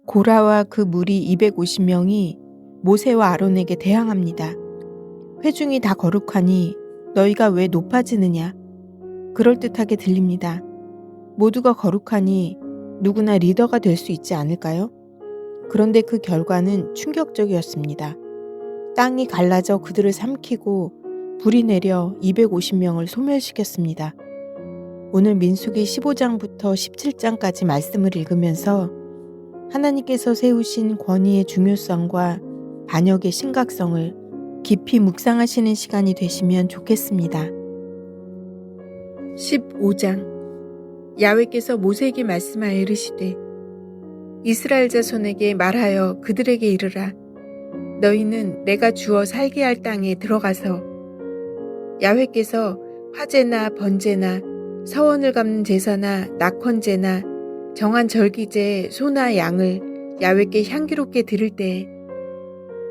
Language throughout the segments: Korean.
고라와 그 무리 250명이 모세와 아론에게 대항합니다. 회중이 다 거룩하니 너희가 왜 높아지느냐? 그럴듯하게 들립니다. 모두가 거룩하니 누구나 리더가 될 수 있지 않을까요? 그런데 그 결과는 충격적이었습니다. 땅이 갈라져 그들을 삼키고 불이 내려 250명을 소멸시켰습니다. 오늘 민수기 15장부터 17장까지 말씀을 읽으면서 하나님께서 세우신 권위의 중요성과 반역의 심각성을 깊이 묵상하시는 시간이 되시면 좋겠습니다. 15장 야훼께서 모세에게 말씀하여 이르시되 이스라엘 자손에게 말하여 그들에게 이르라. 너희는 내가 주어 살게 할 땅에 들어가서 야훼께서 화제나 번제나 서원을 갚는 제사나 낙헌제나 정한 절기제에 소나 양을 야훼께 향기롭게 드릴 때에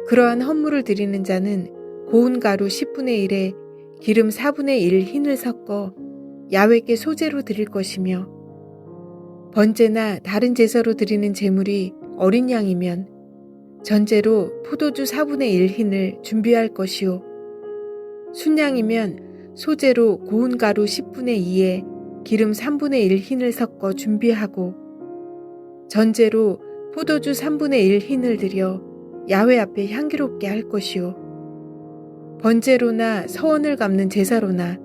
그러한 헌물을 드리는 자는 고운 가루 10분의 1에 기름 4분의 1 흰을 섞어 야훼께 소제로 드릴 것이며 번제나 다른 제사로 드리는 제물이 어린 양이면 전제로 포도주 4분의 1 흰을 준비할 것이요 순양이면 소제로 고운 가루 10분의 2에 기름 3분의 1 흰을 섞어 준비하고 전제로 포도주 3분의 1 흰을 들여 야훼 앞에 향기롭게 할 것이요 번제로나 서원을 갚는 제사로나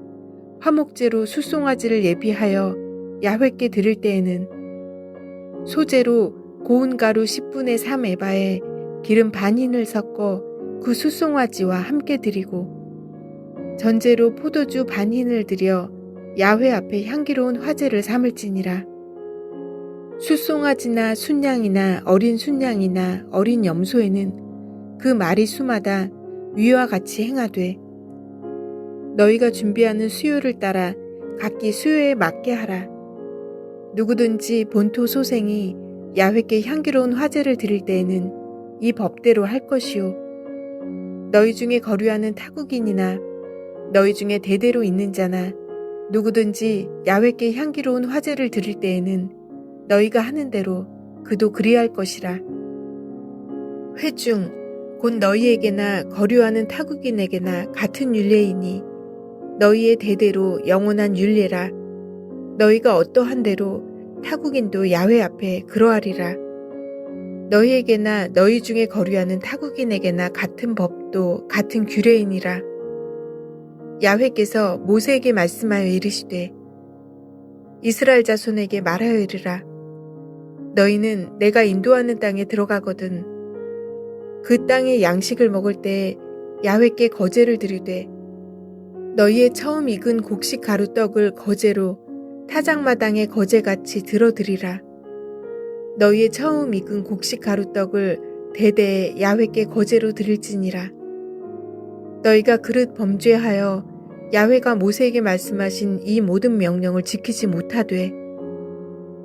화목제로 숫송아지를 예비하여 야훼께 드릴 때에는 소제로 고운 가루 10분의 3 에바에 기름 반 흰을 섞어 그 숫송아지와 함께 드리고 전제로 포도주 반 흰을 들여 야훼 앞에 향기로운 화제를 삼을지니라. 숫송아지나 순양이나 어린 순양이나 어린 염소에는 그 마리 수마다 위와 같이 행하되 너희가 준비하는 수요를 따라 각기 수요에 맞게 하라. 누구든지 본토 소생이 야훼께 향기로운 화제를 드릴 때에는 이 법대로 할 것이요 너희 중에 거류하는 타국인이나 너희 중에 대대로 있는 자나 누구든지 야훼께 향기로운 화제를 드릴 때에는 너희가 하는 대로 그도 그리할 것이라. 회중 곧 너희에게나 거류하는 타국인에게나 같은 율례이니 너희의 대대로 영원한 율례라. 너희가 어떠한 대로 타국인도 야훼 앞에 그러하리라. 너희에게나 너희 중에 거류하는 타국인에게나 같은 법도 같은 규례이니라. 야훼께서 모세에게 말씀하여 이르시되 이스라엘 자손에게 말하여 이르라. 너희는 내가 인도하는 땅에 들어가거든 그 땅의 양식을 먹을 때에 야훼께 거제를 드리되 너희의 처음 익은 곡식 가루떡을 거제로 타작마당의 거제같이 들어드리라. 너희의 처음 익은 곡식 가루떡을 대대에 야훼께 거제로 드릴지니라. 너희가 그릇 범죄하여 야훼가 모세에게 말씀하신 이 모든 명령을 지키지 못하되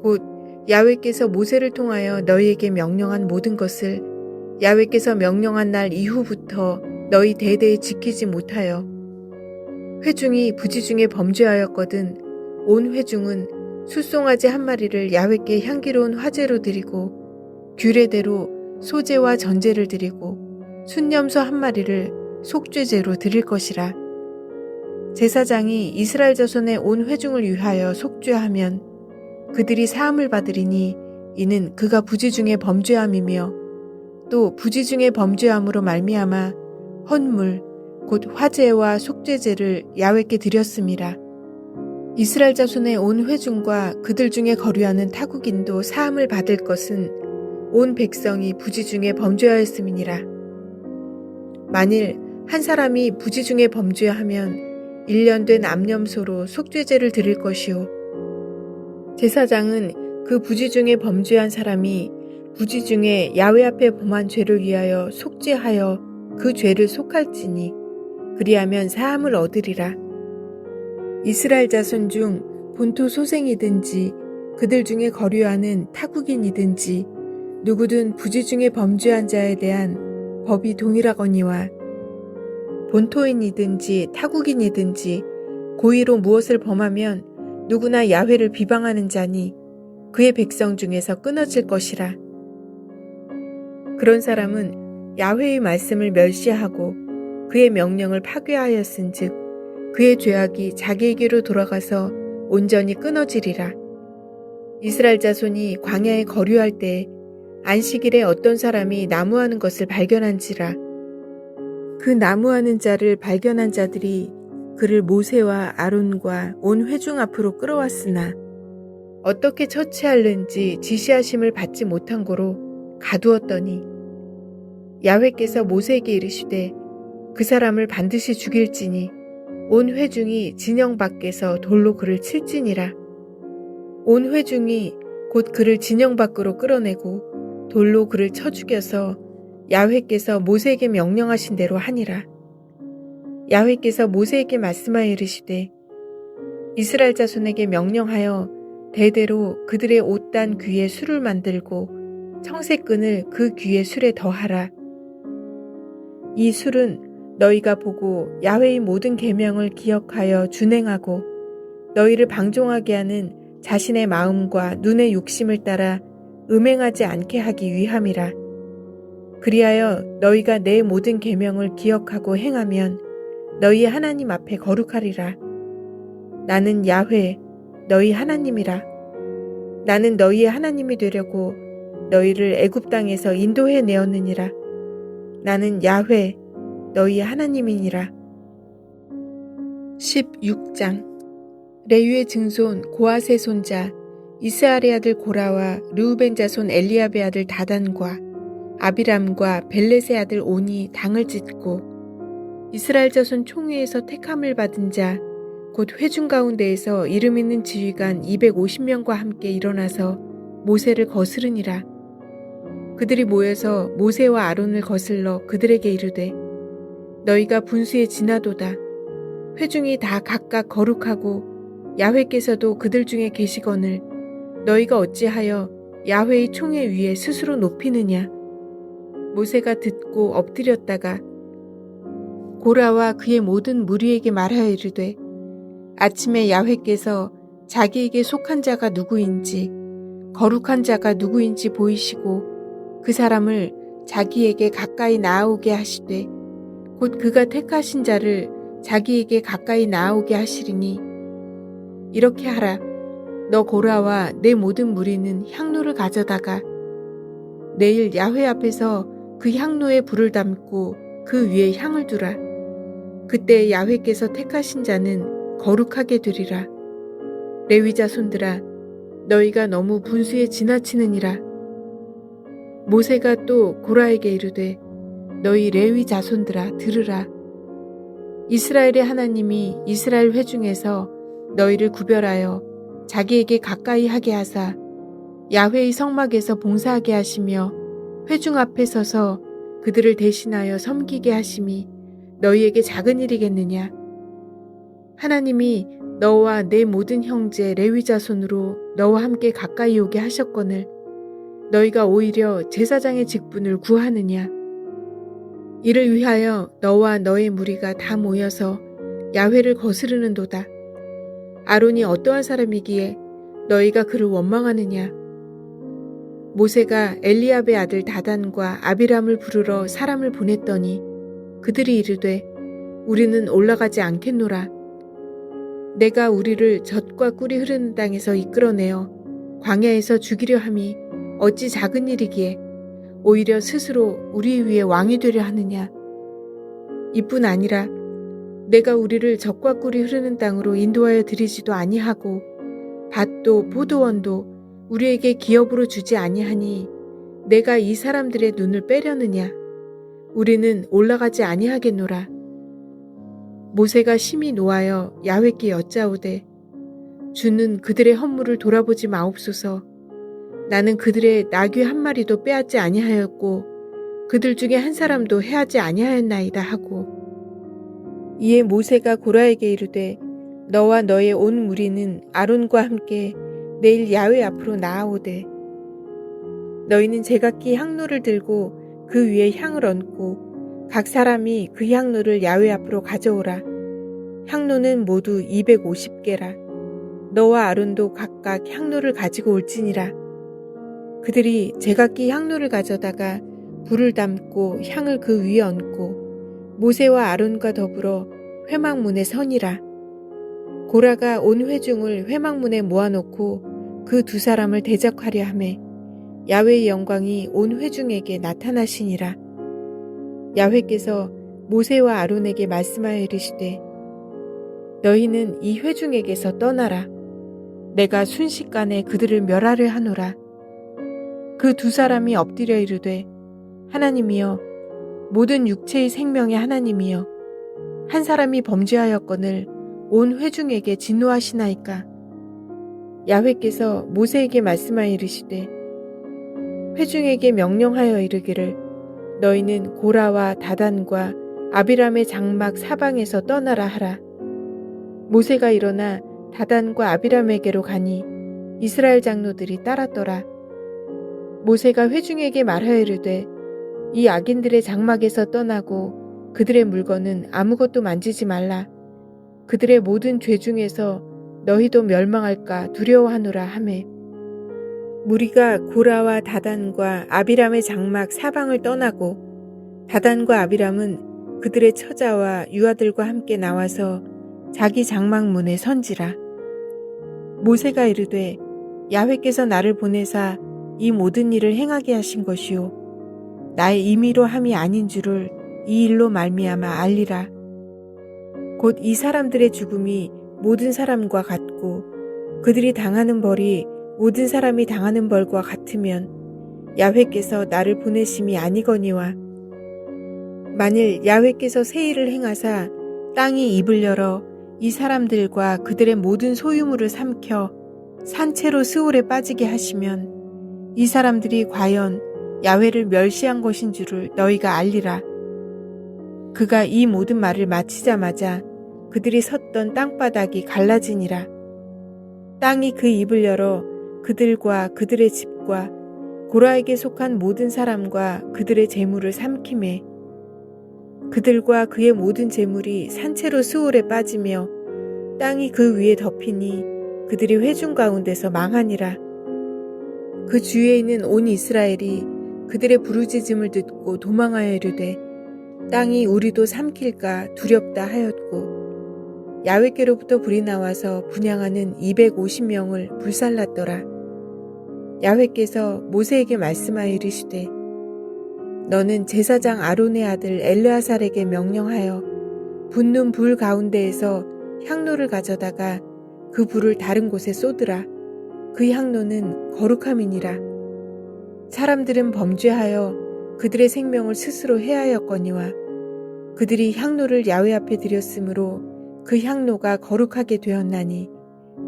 곧 야훼께서 모세를 통하여 너희에게 명령한 모든 것을 야훼께서 명령한 날 이후부터 너희 대대에 지키지 못하여 회중이 부지 중에 범죄하였거든 온 회중은 숫송아지 한 마리를 야훼께 향기로운 화제로 드리고 규례대로 소제와 전제를 드리고 순염소 한 마리를 속죄제로 드릴 것이라. 제사장이 이스라엘 자손의 온 회중을 위하여 속죄하면 그들이 사함을 받으리니 이는 그가 부지 중에 범죄함이며 또 부지 중에 범죄함으로 말미암아 헌물 곧 화제와 속죄제를 야훼께 드렸음이라. 이스라엘 자손의 온 회중과 그들 중에 거류하는 타국인도 사함을 받을 것은 온 백성이 부지 중에 범죄하였음이니라. 만일 한 사람이 부지 중에 범죄하면 1년 된 암염소로 속죄제를 드릴 것이요 제사장은 그 부지 중에 범죄한 사람이 부지 중에 야훼 앞에 범한 죄를 위하여 속죄하여 그 죄를 속할지니 그리하면 사함을 얻으리라. 이스라엘 자손 중 본토 소생이든지 그들 중에 거류하는 타국인이든지 누구든 부지 중에 범죄한 자에 대한 법이 동일하거니와 본토인이든지 타국인이든지 고의로 무엇을 범하면 누구나 야훼를 비방하는 자니 그의 백성 중에서 끊어질 것이라. 그런 사람은 야훼의 말씀을 멸시하고 그의 명령을 파괴하였은즉 그의 죄악이 자기에게로 돌아가서 온전히 끊어지리라. 이스라엘 자손이 광야에 거류할 때에 안식일에 어떤 사람이 나무하는 것을 발견한지라. 그 나무하는 자를 발견한 자들이 그를 모세와 아론과 온 회중 앞으로 끌어왔으나 어떻게 처치할는지 지시하심을 받지 못한 고로 가두었더니 야훼께서 모세에게 이르시되 그 사람을 반드시 죽일지니 온 회중이 진영 밖에서 돌로 그를 칠지니라. 온 회중이 곧 그를 진영 밖으로 끌어내고 돌로 그를 쳐 죽여서 야훼께서 모세에게 명령하신 대로 하니라. 야훼께서 모세에게 말씀하여 이르시되 이스라엘 자손에게 명령하여 대대로 그들의 옷단 귀에 술을 만들고 청색끈을 그 귀의 술에 더하라. 이 술은 너희가 보고 야훼의 모든 계명을 기억하여 준행하고 너희를 방종하게 하는 자신의 마음과 눈의 욕심을 따라 음행하지 않게 하기 위함이라. 그리하여 너희가 내 모든 계명을 기억하고 행하면 너희 하나님 앞에 거룩하리라. 나는 야훼 너희 하나님이라. 나는 너희의 하나님이 되려고 너희를 애굽 땅에서 인도해 내었느니라. 나는 야훼 너희의 하나님이니라. 16장 레위의 증손 고핫의 손자 이스할의 아들 고라와 르우벤 자손 엘리압의 아들 다단과 아비람과 벨렛의 아들 온이 당을 찢고 이스라엘 자손 총회에서 택함을 받은 자 곧 회중 가운데에서 이름 있는 지휘관 250명과 함께 일어나서 모세를 거스르니라. 그들이 모여서 모세와 아론을 거슬러 그들에게 이르되 너희가 분수에 지나도다. 회중이 다 각각 거룩하고 야훼께서도 그들 중에 계시거늘 너희가 어찌하여 야훼의 총회 위에 스스로 높이느냐. 모세가 듣고 엎드렸다가 고라와 그의 모든 무리에게 말하여 이르되 아침에 야훼께서 자기에게 속한 자가 누구인지 거룩한 자가 누구인지 보이시고 그 사람을 자기에게 가까이 나아오게 하시되 곧 그가 택하신 자를 자기에게 가까이 나아오게 하시리니 이렇게 하라. 너 고라와 내 모든 무리는 향로를 가져다가 내일 야훼 앞에서 그 향로에 불을 담고 그 위에 향을 두라. 그때 야훼께서 택하신 자는 거룩하게 되리라. 레위 자손들아 너희가 너무 분수에 지나치느니라. 모세가 또 고라에게 이르되 너희 레위 자손들아 들으라. 이스라엘의 하나님이 이스라엘 회중에서 너희를 구별하여 자기에게 가까이 하게 하사 야훼의 성막에서 봉사하게 하시며 회중 앞에 서서 그들을 대신하여 섬기게 하심이 너희에게 작은 일이겠느냐. 하나님이 너와 내 모든 형제 레위 자손으로 너와 함께 가까이 오게 하셨거늘 너희가 오히려 제사장의 직분을 구하느냐. 이를 위하여 너와 너의 무리가 다 모여서 야훼를 거스르는도다. 아론이 어떠한 사람이기에 너희가 그를 원망하느냐. 모세가 엘리압의 아들 다단과 아비람을 부르러 사람을 보냈더니 그들이 이르되 우리는 올라가지 않겠노라. 내가 우리를 젖과 꿀이 흐르는 땅에서 이끌어내어 광야에서 죽이려 함이 어찌 작은 일이기에 오히려 스스로 우리 위에 왕이 되려 하느냐. 이뿐 아니라 내가 우리를 젖과 꿀이 흐르는 땅으로 인도하여 드리지도 아니하고 밭도 포도원도 우리에게 기업으로 주지 아니하니 내가 이 사람들의 눈을 빼려느냐. 우리는 올라가지 아니하겠노라. 모세가 심히 노하여 야훼께 여짜오되 주는 그들의 허물을 돌아보지 마옵소서. 나는 그들의 나귀 한 마리도 빼앗지 아니하였고 그들 중에 한 사람도 해하지 아니하였나이다 하고 이에 모세가 고라에게 이르되 너와 너의 온 무리는 아론과 함께 내일 야훼 앞으로 나아오되 너희는 제각기 향로를 들고 그 위에 향을 얹고 각 사람이 그 향로를 야훼 앞으로 가져오라. 향로는 모두 250개라. 너와 아론도 각각 향로를 가지고 올지니라. 그들이 제각기 향로를 가져다가 불을 담고 향을 그 위에 얹고 모세와 아론과 더불어 회막문에 서니라. 고라가 온 회중을 회막문에 모아놓고 그 두 사람을 대적하려 하매 야훼의 영광이 온 회중에게 나타나시니라. 야훼께서 모세와 아론에게 말씀하여 이르시되 너희는 이 회중에게서 떠나라. 내가 순식간에 그들을 멸하려 하노라. 그 두 사람이 엎드려 이르되 하나님이여 모든 육체의 생명의 하나님이여 한 사람이 범죄하였거늘 온 회중에게 진노하시나이까. 야훼께서 모세에게 말씀하여 이르시되 회중에게 명령하여 이르기를 너희는 고라와 다단과 아비람의 장막 사방에서 떠나라 하라. 모세가 일어나 다단과 아비람에게로 가니 이스라엘 장로들이 따랐더라. 모세가 회중에게 말하여 이르되 이 악인들의 장막에서 떠나고 그들의 물건은 아무것도 만지지 말라. 그들의 모든 죄 중에서 너희도 멸망할까 두려워하노라 하매 무리가 고라와 다단과 아비람의 장막 사방을 떠나고 다단과 아비람은 그들의 처자와 유아들과 함께 나와서 자기 장막 문에 선지라. 모세가 이르되 야훼께서 나를 보내사 이 모든 일을 행하게 하신 것이요 나의 임의로 함이 아닌 줄을 이 일로 말미암아 알리라. 곧 이 사람들의 죽음이 모든 사람과 같고 그들이 당하는 벌이 모든 사람이 당하는 벌과 같으면 야훼께서 나를 보내심이 아니거니와 만일 야훼께서 새 일을 행하사 땅이 입을 열어 이 사람들과 그들의 모든 소유물을 삼켜 산채로 스올에 빠지게 하시면 이 사람들이 과연 야훼를 멸시한 것인 줄을 너희가 알리라. 그가 이 모든 말을 마치자마자 그들이 섰던 땅바닥이 갈라지니라. 땅이 그 입을 열어 그들과 그들의 집과 고라에게 속한 모든 사람과 그들의 재물을 삼키매 그들과 그의 모든 재물이 산채로 스올에 빠지며 땅이 그 위에 덮이니 그들이 회중 가운데서 망하니라. 그 주위에 있는 온 이스라엘이 그들의 부르짖음을 듣고 도망하여 이르되 땅이 우리도 삼킬까 두렵다 하였고 야훼께로부터 불이 나와서 분향하는 250명을 불살랐더라. 야훼께서 모세에게 말씀하여 이르시되 너는 제사장 아론의 아들 엘르아살에게 명령하여 붙는 불 가운데에서 향로를 가져다가 그 불을 다른 곳에 쏟으라. 그 향로는 거룩함이니라. 사람들은 범죄하여 그들의 생명을 스스로 해하였거니와 그들이 향로를 야훼 앞에 드렸으므로 그 향로가 거룩하게 되었나니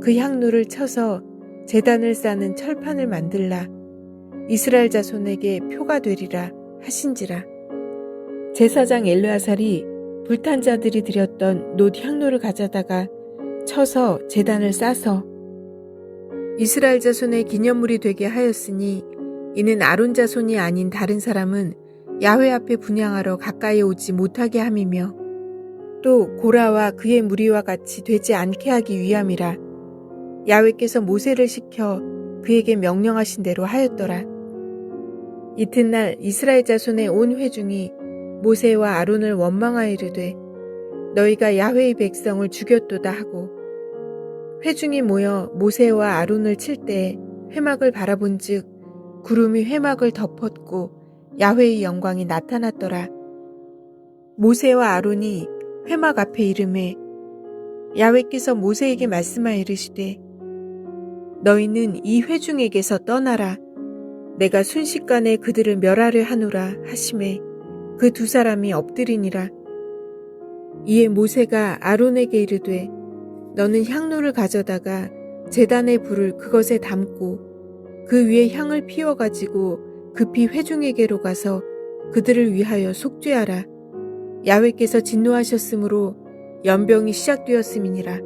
그 향로를 쳐서 제단을 쌓는 철판을 만들라. 이스라엘 자손에게 표가 되리라 하신지라. 제사장 엘르아살이 불탄 자들이 드렸던 놋 향로를 가져다가 쳐서 제단을 싸서 이스라엘 자손의 기념물이 되게 하였으니 이는 아론 자손이 아닌 다른 사람은 야훼 앞에 분향하러 가까이 오지 못하게 함이며 또 고라와 그의 무리와 같이 되지 않게 하기 위함이라. 야훼께서 모세를 시켜 그에게 명령하신 대로 하였더라. 이튿날 이스라엘 자손의 온 회중이 모세와 아론을 원망하여 이르되 너희가 야훼의 백성을 죽였도다 하고 회중이 모여 모세와 아론을 칠 때에 회막을 바라본즉 구름이 회막을 덮었고 야훼의 영광이 나타났더라. 모세와 아론이 회막 앞에 이르매 야훼께서 모세에게 말씀하여 이르시되 너희는 이 회중에게서 떠나라. 내가 순식간에 그들을 멸하려 하노라 하시매 그 두 사람이 엎드리니라. 이에 모세가 아론에게 이르되 너는 향로를 가져다가 제단의 불을 그것에 담고 그 위에 향을 피워가지고 급히 회중에게로 가서 그들을 위하여 속죄하라. 야훼께서 진노하셨으므로 연병이 시작되었음이니라.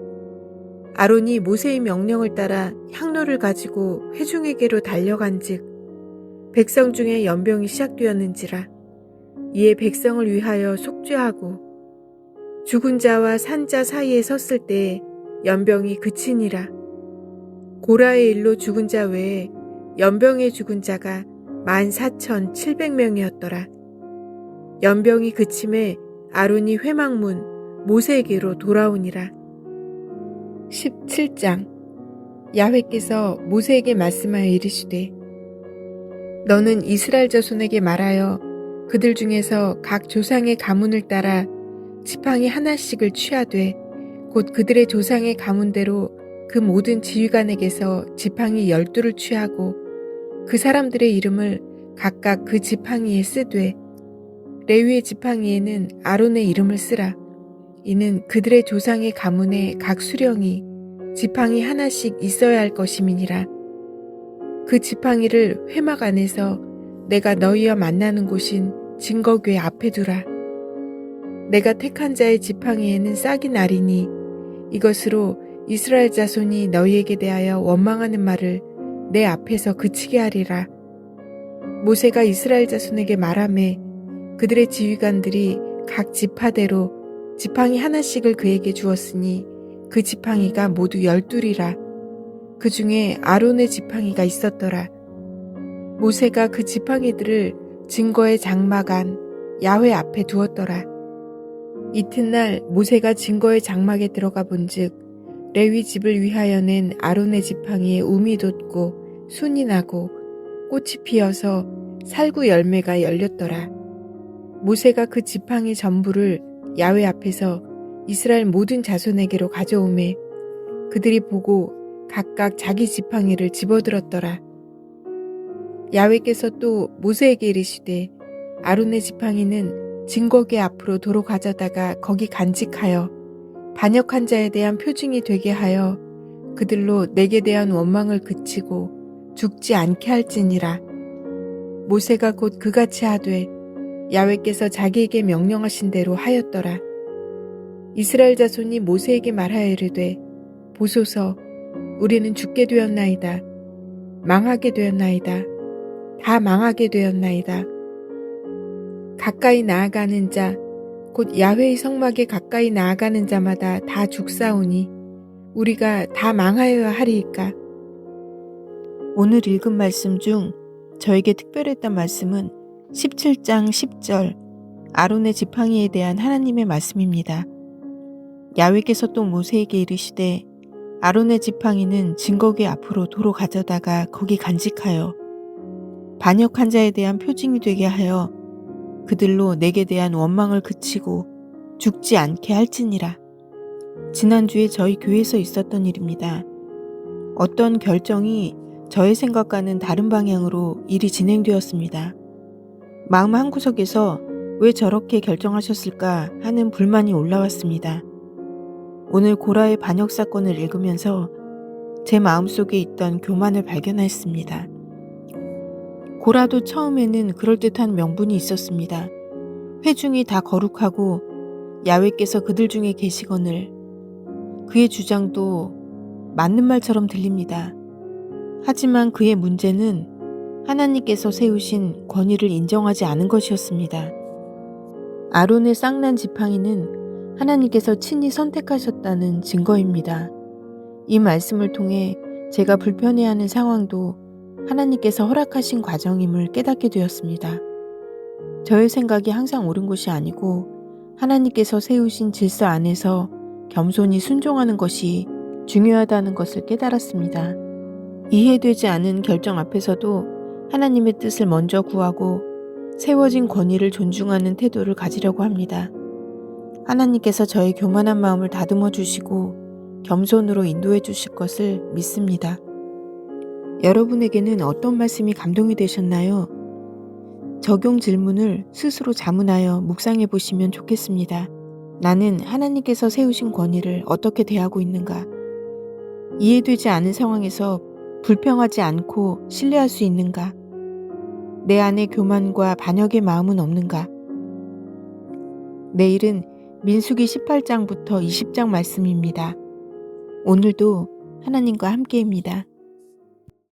아론이 모세의 명령을 따라 향로를 가지고 회중에게로 달려간즉 백성 중에 연병이 시작되었는지라. 이에 백성을 위하여 속죄하고 죽은 자와 산 자 사이에 섰을 때에 연병이 그치니라. 고라의 일로 죽은 자 외에 연병에 죽은 자가 14,700명이었더라. 연병이 그침에 아론이 회막문 모세에게로 돌아오니라. 17장. 야훼께서 모세에게 말씀하여 이르시되 너는 이스라엘 자손에게 말하여 그들 중에서 각 조상의 가문을 따라 지팡이 하나씩을 취하되 곧 그들의 조상의 가문대로 그 모든 지휘관에게서 지팡이 12를 취하고 그 사람들의 이름을 각각 그 지팡이에 쓰되 레위의 지팡이에는 아론의 이름을 쓰라. 이는 그들의 조상의 가문에 각 수령이 지팡이 하나씩 있어야 할 것임이니라. 그 지팡이를 회막 안에서 내가 너희와 만나는 곳인 증거궤 앞에 두라. 내가 택한 자의 지팡이에는 싹이 나리니 이것으로 이스라엘 자손이 너희에게 대하여 원망하는 말을 내 앞에서 그치게 하리라. 모세가 이스라엘 자손에게 말하매 그들의 지휘관들이 각 지파대로 지팡이 하나씩을 그에게 주었으니 그 지팡이가 모두 12이라. 그 중에 아론의 지팡이가 있었더라. 모세가 그 지팡이들을 증거의 장막 안 야훼 앞에 두었더라. 이튿날 모세가 증거의 장막에 들어가 본즉 레위 집을 위하여 낸 아론의 지팡이에 움이 돋고 순이 나고 꽃이 피어서 살구 열매가 열렸더라. 모세가 그 지팡이 전부를 야훼 앞에서 이스라엘 모든 자손에게로 가져오매 그들이 보고 각각 자기 지팡이를 집어들었더라. 야훼께서 또 모세에게 이르시되 아론의 지팡이는 증거궤 앞으로 도로 가져다가 거기 간직하여 반역한 자에 대한 표징이 되게 하여 그들로 내게 대한 원망을 그치고 죽지 않게 할지니라. 모세가 곧 그같이 하되 야훼께서 자기에게 명령하신 대로 하였더라. 이스라엘 자손이 모세에게 말하여 이르되 보소서 우리는 죽게 되었나이다. 망하게 되었나이다. 다 망하게 되었나이다. 가까이 나아가는 자 곧 야훼의 성막에 가까이 나아가는 자마다 다 죽사오니 우리가 다 망하여야 하리이까. 오늘 읽은 말씀 중 저에게 특별했던 말씀은 17장 10절 아론의 지팡이에 대한 하나님의 말씀입니다. 야훼께서 또 모세에게 이르시되 아론의 지팡이는 증거궤 앞으로 도로 가져다가 거기 간직하여 반역한 자에 대한 표징이 되게 하여 그들로 내게 대한 원망을 그치고 죽지 않게 할지니라. 지난주에 저희 교회에서 있었던 일입니다. 어떤 결정이 저의 생각과는 다른 방향으로 일이 진행되었습니다. 마음 한구석에서 왜 저렇게 결정하셨을까 하는 불만이 올라왔습니다. 오늘 고라의 반역 사건을 읽으면서 제 마음속에 있던 교만을 발견했습니다. 고라도 처음에는 그럴듯한 명분이 있었습니다. 회중이 다 거룩하고 야훼께서 그들 중에 계시거늘 그의 주장도 맞는 말처럼 들립니다. 하지만 그의 문제는 하나님께서 세우신 권위를 인정하지 않은 것이었습니다. 아론의 쌍난 지팡이는 하나님께서 친히 선택하셨다는 증거입니다. 이 말씀을 통해 제가 불편해하는 상황도 하나님께서 허락하신 과정임을 깨닫게 되었습니다. 저의 생각이 항상 옳은 것이 아니고 하나님께서 세우신 질서 안에서 겸손히 순종하는 것이 중요하다는 것을 깨달았습니다. 이해되지 않은 결정 앞에서도 하나님의 뜻을 먼저 구하고 세워진 권위를 존중하는 태도를 가지려고 합니다. 하나님께서 저의 교만한 마음을 다듬어 주시고 겸손으로 인도해 주실 것을 믿습니다. 여러분에게는 어떤 말씀이 감동이 되셨나요? 적용 질문을 스스로 자문하여 묵상해 보시면 좋겠습니다. 나는 하나님께서 세우신 권위를 어떻게 대하고 있는가? 이해되지 않은 상황에서 불평하지 않고 신뢰할 수 있는가? 내 안에 교만과 반역의 마음은 없는가? 내일은 민수기 18장부터 20장 말씀입니다. 오늘도 하나님과 함께입니다.